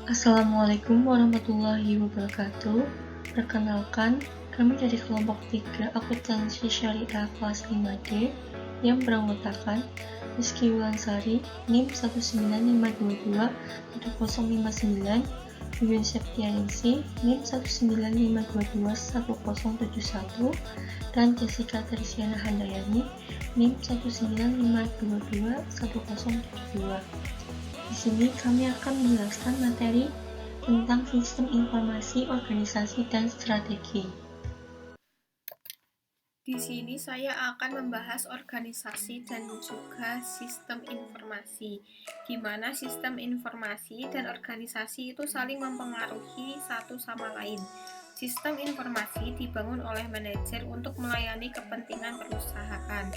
Assalamualaikum warahmatullahi wabarakatuh. Perkenalkan, kami dari kelompok 3 Akuntansi Syariah kelas 5D yang beranggotakan Rizky Wulansari, NIM 195221059, Yuyun Septianingsih, NIM 195221071, dan Jessica Tersiana Handayani, NIM 195221072. Di sini kami akan menjelaskan materi tentang sistem informasi, organisasi, dan strategi. Di sini saya akan membahas organisasi dan juga sistem informasi. Di mana sistem informasi dan organisasi itu saling mempengaruhi satu sama lain. Sistem informasi dibangun oleh manajer untuk melayani kepentingan perusahaan.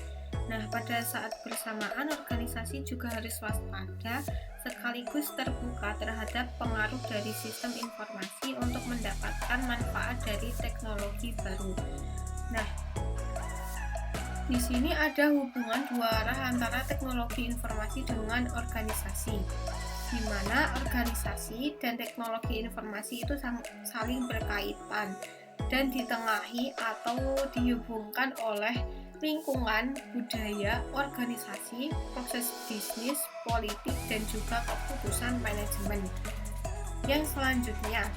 Nah, pada saat bersamaan organisasi juga harus waspada sekaligus terbuka terhadap pengaruh dari sistem informasi untuk mendapatkan manfaat dari teknologi baru. Nah, di sini ada hubungan dua arah antara teknologi informasi dengan organisasi, di mana organisasi dan teknologi informasi itu saling berkaitan dan ditengahi atau dihubungkan oleh lingkungan, budaya, organisasi, proses bisnis, politik, dan juga keputusan manajemen. Yang selanjutnya,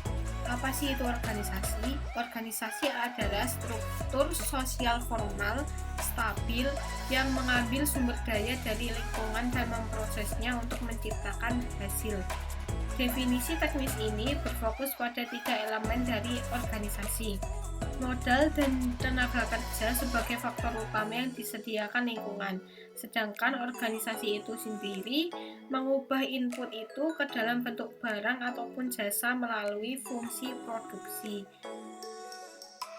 apa sih itu organisasi? Organisasi adalah struktur sosial formal, stabil, yang mengambil sumber daya dari lingkungan dan memprosesnya untuk menciptakan hasil. Definisi teknis ini berfokus pada 3 elemen dari organisasi. Modal dan tenaga kerja sebagai faktor utama yang disediakan lingkungan, sedangkan organisasi itu sendiri mengubah input itu ke dalam bentuk barang ataupun jasa melalui fungsi produksi.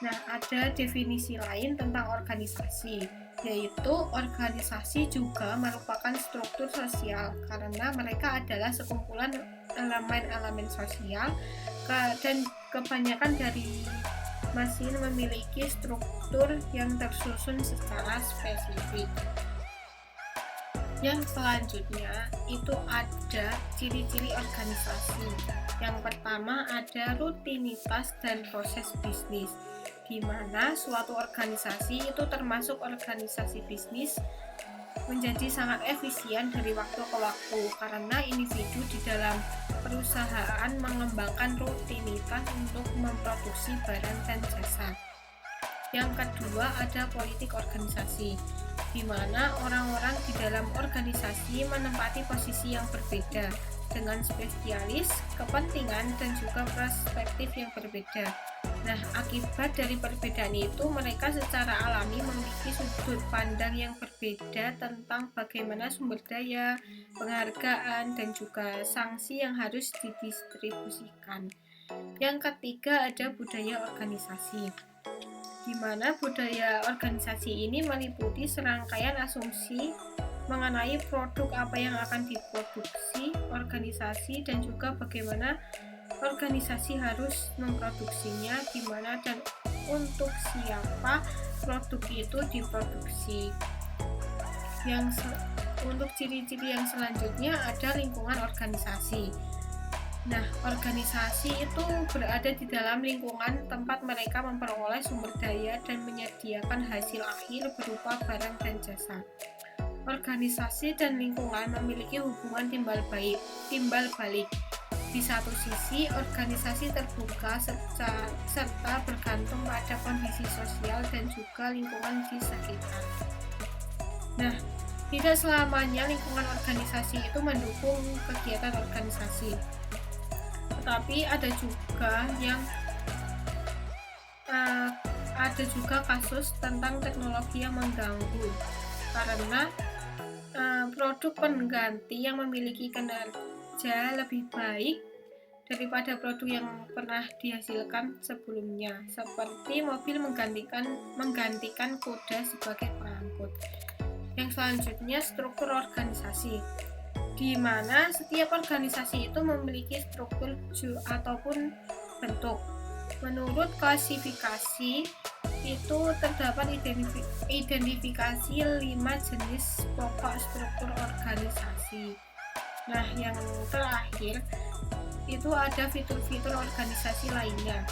Nah, ada definisi lain tentang organisasi, yaitu organisasi juga merupakan struktur sosial karena mereka adalah sekumpulan elemen-elemen sosial dan kebanyakan dari masing memiliki struktur yang tersusun secara spesifik. Yang selanjutnya itu ada ciri-ciri organisasi. Yang pertama ada rutinitas dan proses bisnis, di mana suatu organisasi itu termasuk organisasi bisnis menjadi sangat efisien dari waktu ke waktu karena individu di dalam perusahaan mengembangkan rutinitas untuk memproduksi barang dan jasa. Yang kedua ada politik organisasi, di mana orang-orang di dalam organisasi menempati posisi yang berbeda dengan spesialis, kepentingan, dan juga perspektif yang berbeda. Nah, akibat dari perbedaan itu, mereka secara alami memiliki sudut pandang yang berbeda tentang bagaimana sumber daya, penghargaan, dan juga sanksi yang harus didistribusikan. Yang ketiga ada budaya organisasi, di mana budaya organisasi ini meliputi serangkaian asumsi mengenai produk apa yang akan diproduksi organisasi dan juga bagaimana organisasi harus memproduksinya, di mana dan untuk siapa produk itu diproduksi. Untuk ciri-ciri yang selanjutnya ada lingkungan organisasi. Nah, organisasi itu berada di dalam lingkungan tempat mereka memperoleh sumber daya dan menyediakan hasil akhir berupa barang dan jasa. Organisasi dan lingkungan memiliki hubungan timbal balik. Di satu sisi, organisasi terbuka serta bergantung pada kondisi sosial dan juga lingkungan di sekitar. Nah, tidak selamanya lingkungan organisasi itu mendukung kegiatan organisasi, tetapi ada juga kasus tentang teknologi yang mengganggu karena produk pengganti yang memiliki kinerja lebih baik daripada produk yang pernah dihasilkan sebelumnya, seperti mobil menggantikan kuda sebagai pengangkut. Yang selanjutnya struktur organisasi, di mana setiap organisasi itu memiliki struktur ataupun bentuk. Menurut klasifikasi itu terdapat identifikasi 5 jenis pokok struktur organisasi. Nah, yang terakhir itu ada fitur-fitur organisasi lainnya.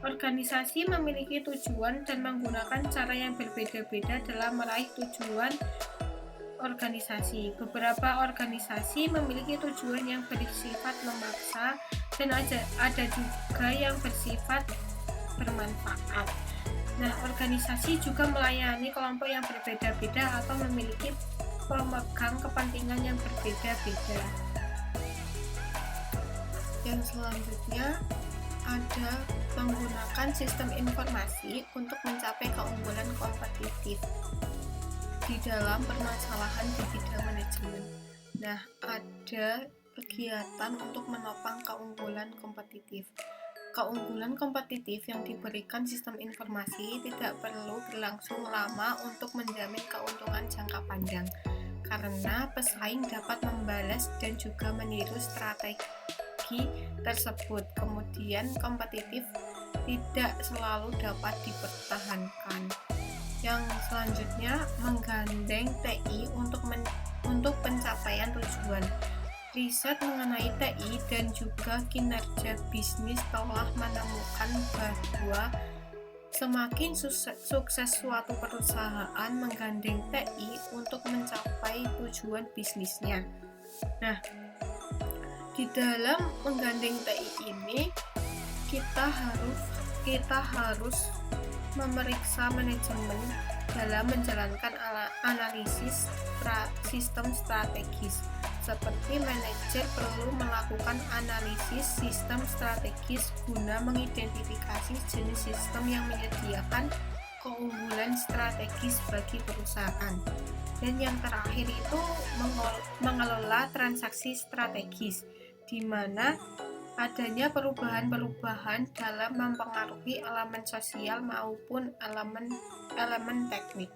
Organisasi memiliki tujuan dan menggunakan cara yang berbeda-beda dalam meraih tujuan organisasi. Beberapa organisasi memiliki tujuan yang bersifat memaksa dan ada juga yang bersifat bermanfaat. Nah, organisasi juga melayani kelompok yang berbeda-beda atau memiliki pemegang kepentingan yang berbeda-beda. Yang selanjutnya ada menggunakan sistem informasi untuk mencapai keunggulan kompetitif di dalam permasalahan di bidang manajemen. Nah, ada kegiatan untuk menopang keunggulan kompetitif. Keunggulan kompetitif yang diberikan sistem informasi tidak perlu berlangsung lama untuk menjamin keuntungan jangka panjang, karena pesaing dapat membalas dan juga meniru strategi tersebut. Kemudian kompetitif tidak selalu dapat dipertahankan. Yang selanjutnya, menggandeng TI untuk pencapaian tujuan. Riset mengenai TI dan juga kinerja bisnis telah menemukan bahwa semakin sukses suatu perusahaan menggandeng TI untuk mencapai tujuan bisnisnya. Nah, di dalam menggandeng TI ini kita harus memeriksa manajemen dalam menjalankan analisis sistem strategis. Seperti manajer perlu melakukan analisis sistem strategis guna mengidentifikasi jenis sistem yang menyediakan keunggulan strategis bagi perusahaan. Dan yang terakhir itu mengelola transaksi strategis, di mana adanya perubahan-perubahan dalam mempengaruhi elemen sosial maupun elemen teknik.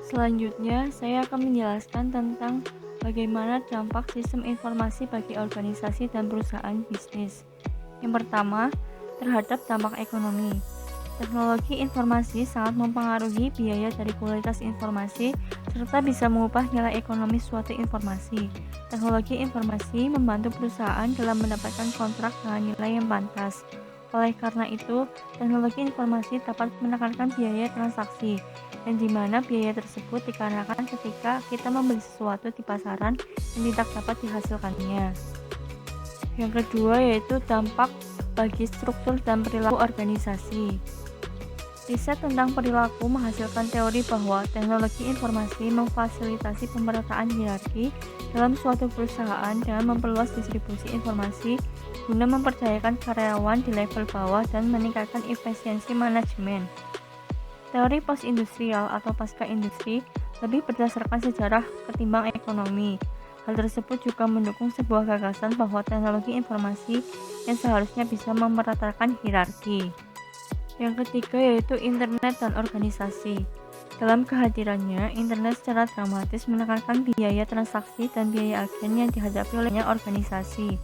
Selanjutnya, saya akan menjelaskan tentang bagaimana dampak sistem informasi bagi organisasi dan perusahaan bisnis. Yang pertama, terhadap dampak ekonomi. Teknologi informasi sangat mempengaruhi biaya dari kualitas informasi serta bisa mengubah nilai ekonomi suatu informasi. Teknologi informasi membantu perusahaan dalam mendapatkan kontrak dengan nilai yang pantas. Oleh karena itu, teknologi informasi dapat menekankan biaya transaksi, dan di mana biaya tersebut dikarenakan ketika kita membeli sesuatu di pasaran yang tidak dapat dihasilkannya. Yang kedua yaitu dampak bagi struktur dan perilaku organisasi. Riset tentang perilaku menghasilkan teori bahwa teknologi informasi memfasilitasi pemerataan hierarki dalam suatu perusahaan dengan memperluas distribusi informasi guna memperdayakan karyawan di level bawah dan meningkatkan efisiensi manajemen. Teori post-industrial atau pasca industri lebih berdasarkan sejarah ketimbang ekonomi. Hal tersebut juga mendukung sebuah gagasan bahwa teknologi informasi yang seharusnya bisa memeratakan hierarki. Yang ketiga yaitu internet dan organisasi. Dalam kehadirannya, internet secara dramatis menekankan biaya transaksi dan biaya agen yang dihadapi oleh organisasi.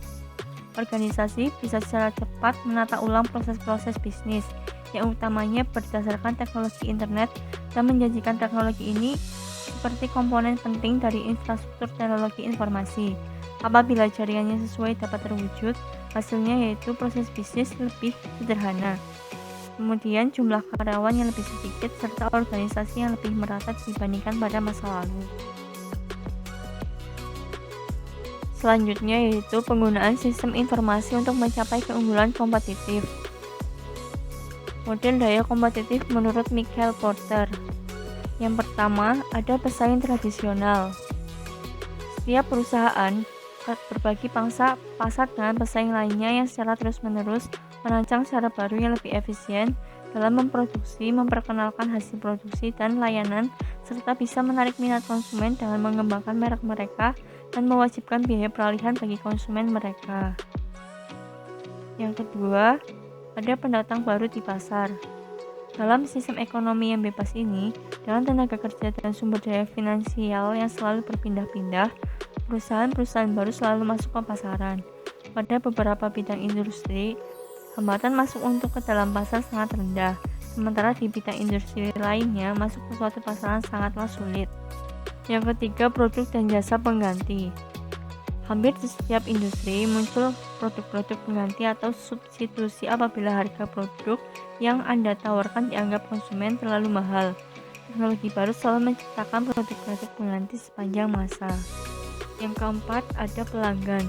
Organisasi bisa secara cepat menata ulang proses-proses bisnis yang utamanya berdasarkan teknologi internet dan menjanjikan teknologi ini seperti komponen penting dari infrastruktur teknologi informasi. Apabila jaringannya sesuai dapat terwujud, hasilnya yaitu proses bisnis lebih sederhana. Kemudian jumlah karyawan yang lebih sedikit serta organisasi yang lebih merata dibandingkan pada masa lalu. Selanjutnya yaitu penggunaan sistem informasi untuk mencapai keunggulan kompetitif. Model daya kompetitif menurut Michael Porter. Yang pertama, ada pesaing tradisional. Setiap perusahaan berbagi pangsa pasar dengan pesaing lainnya yang secara terus-menerus merancang cara baru yang lebih efisien dalam memproduksi, memperkenalkan hasil produksi dan layanan, serta bisa menarik minat konsumen dengan mengembangkan merek mereka dan mewajibkan biaya peralihan bagi konsumen mereka. Yang kedua, ada pendatang baru di pasar. Dalam sistem ekonomi yang bebas ini, dengan tenaga kerja dan sumber daya finansial yang selalu berpindah-pindah, perusahaan-perusahaan baru selalu masuk ke pasaran. Pada beberapa bidang industri, hambatan masuk untuk ke dalam pasar sangat rendah, sementara di bidang industri lainnya masuk ke suatu pasaran sangatlah sulit. Yang ketiga, produk dan jasa pengganti. Hampir di setiap industri muncul produk-produk pengganti atau substitusi apabila harga produk yang Anda tawarkan dianggap konsumen terlalu mahal. Teknologi baru selalu menciptakan produk-produk pengganti sepanjang masa. Yang keempat, ada pelanggan.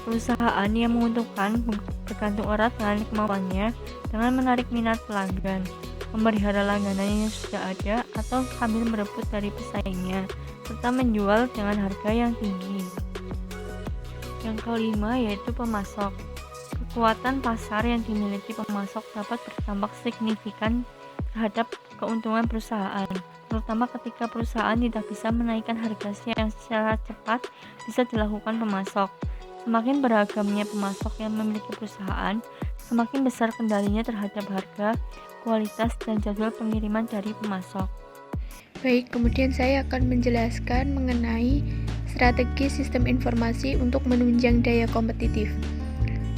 Perusahaan yang menguntungkan bergantung erat dengan kemampuannya dengan menarik minat pelanggan, memelihara langganan yang sudah ada atau sambil merebut dari pesaingnya, serta menjual dengan harga yang tinggi. Yang kelima yaitu pemasok. Kekuatan pasar yang dimiliki pemasok dapat berdampak signifikan terhadap keuntungan perusahaan, terutama ketika perusahaan tidak bisa menaikkan harganya yang secara cepat bisa dilakukan pemasok. Semakin beragamnya pemasok yang memiliki perusahaan, semakin besar kendalinya terhadap harga, kualitas, dan jadwal pengiriman dari pemasok. Baik, kemudian saya akan menjelaskan mengenai strategi sistem informasi untuk menunjang daya kompetitif.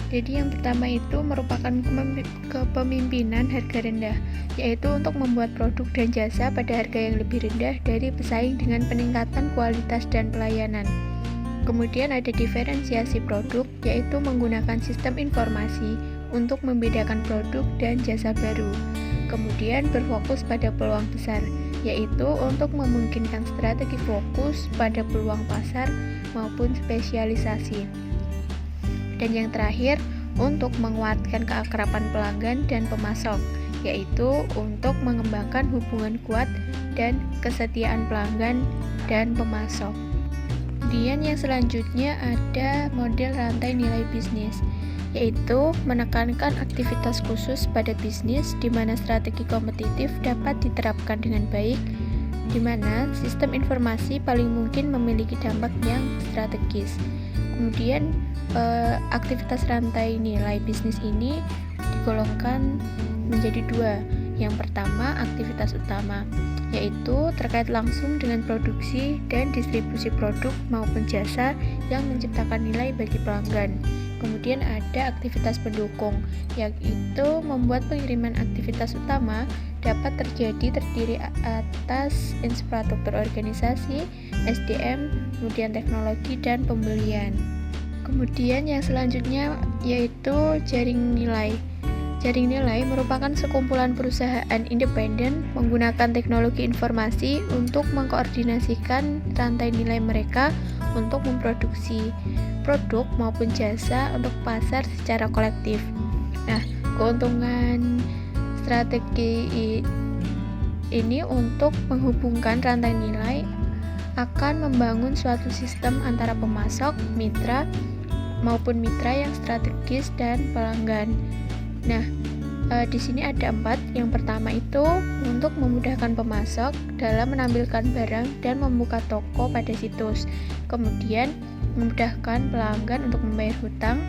Jadi yang pertama itu merupakan kepemimpinan harga rendah, yaitu untuk membuat produk dan jasa pada harga yang lebih rendah dari pesaing dengan peningkatan kualitas dan pelayanan. Kemudian ada diferensiasi produk, yaitu menggunakan sistem informasi untuk membedakan produk dan jasa baru. Kemudian berfokus pada peluang besar, yaitu untuk memungkinkan strategi fokus pada peluang pasar maupun spesialisasi. Dan yang terakhir, untuk menguatkan keakraban pelanggan dan pemasok, yaitu untuk mengembangkan hubungan kuat dan kesetiaan pelanggan dan pemasok. Kemudian yang selanjutnya ada model rantai nilai bisnis, yaitu menekankan aktivitas khusus pada bisnis di mana strategi kompetitif dapat diterapkan dengan baik, di mana sistem informasi paling mungkin memiliki dampak yang strategis. Kemudian aktivitas rantai nilai bisnis ini digolongkan menjadi dua. Yang pertama, aktivitas utama, yaitu terkait langsung dengan produksi dan distribusi produk maupun jasa yang menciptakan nilai bagi pelanggan. Kemudian ada aktivitas pendukung, yaitu membuat pengiriman aktivitas utama dapat terdiri atas infrastruktur organisasi, SDM, kemudian teknologi dan pembelian. Kemudian yang selanjutnya yaitu jaring nilai. Jaring nilai merupakan sekumpulan perusahaan independen menggunakan teknologi informasi untuk mengkoordinasikan rantai nilai mereka untuk memproduksi produk maupun jasa untuk pasar secara kolektif. Nah, keuntungan strategi ini untuk menghubungkan rantai nilai akan membangun suatu sistem antara pemasok, mitra, maupun mitra yang strategis dan pelanggan. Nah, di sini ada 4. Yang pertama itu untuk memudahkan pemasok dalam menampilkan barang dan membuka toko pada situs. Kemudian memudahkan pelanggan untuk membayar hutang.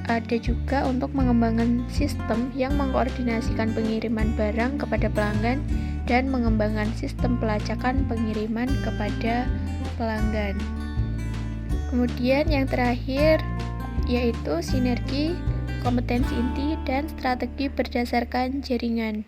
Ada juga untuk mengembangkan sistem yang mengkoordinasikan pengiriman barang kepada pelanggan dan mengembangkan sistem pelacakan pengiriman kepada pelanggan. Kemudian yang terakhir yaitu sinergi, kompetensi inti, dan strategi berdasarkan jaringan.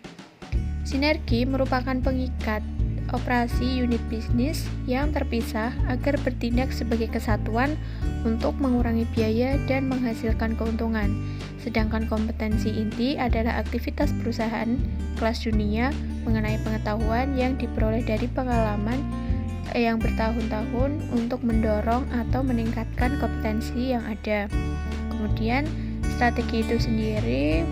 Sinergi merupakan pengikat operasi unit bisnis yang terpisah agar bertindak sebagai kesatuan untuk mengurangi biaya dan menghasilkan keuntungan. Sedangkan kompetensi inti adalah aktivitas perusahaan kelas dunia mengenai pengetahuan yang diperoleh dari pengalaman yang bertahun-tahun untuk mendorong atau meningkatkan kompetensi yang ada. Kemudian strategi itu sendiri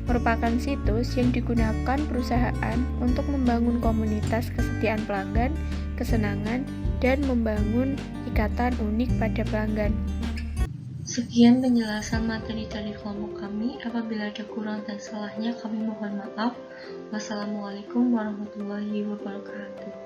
merupakan situs yang digunakan perusahaan untuk membangun komunitas kesetiaan pelanggan, kesenangan, dan membangun ikatan unik pada pelanggan. Sekian penjelasan materi dari kelompok kami. Apabila ada kurang dan salahnya kami mohon maaf. Wassalamualaikum warahmatullahi wabarakatuh.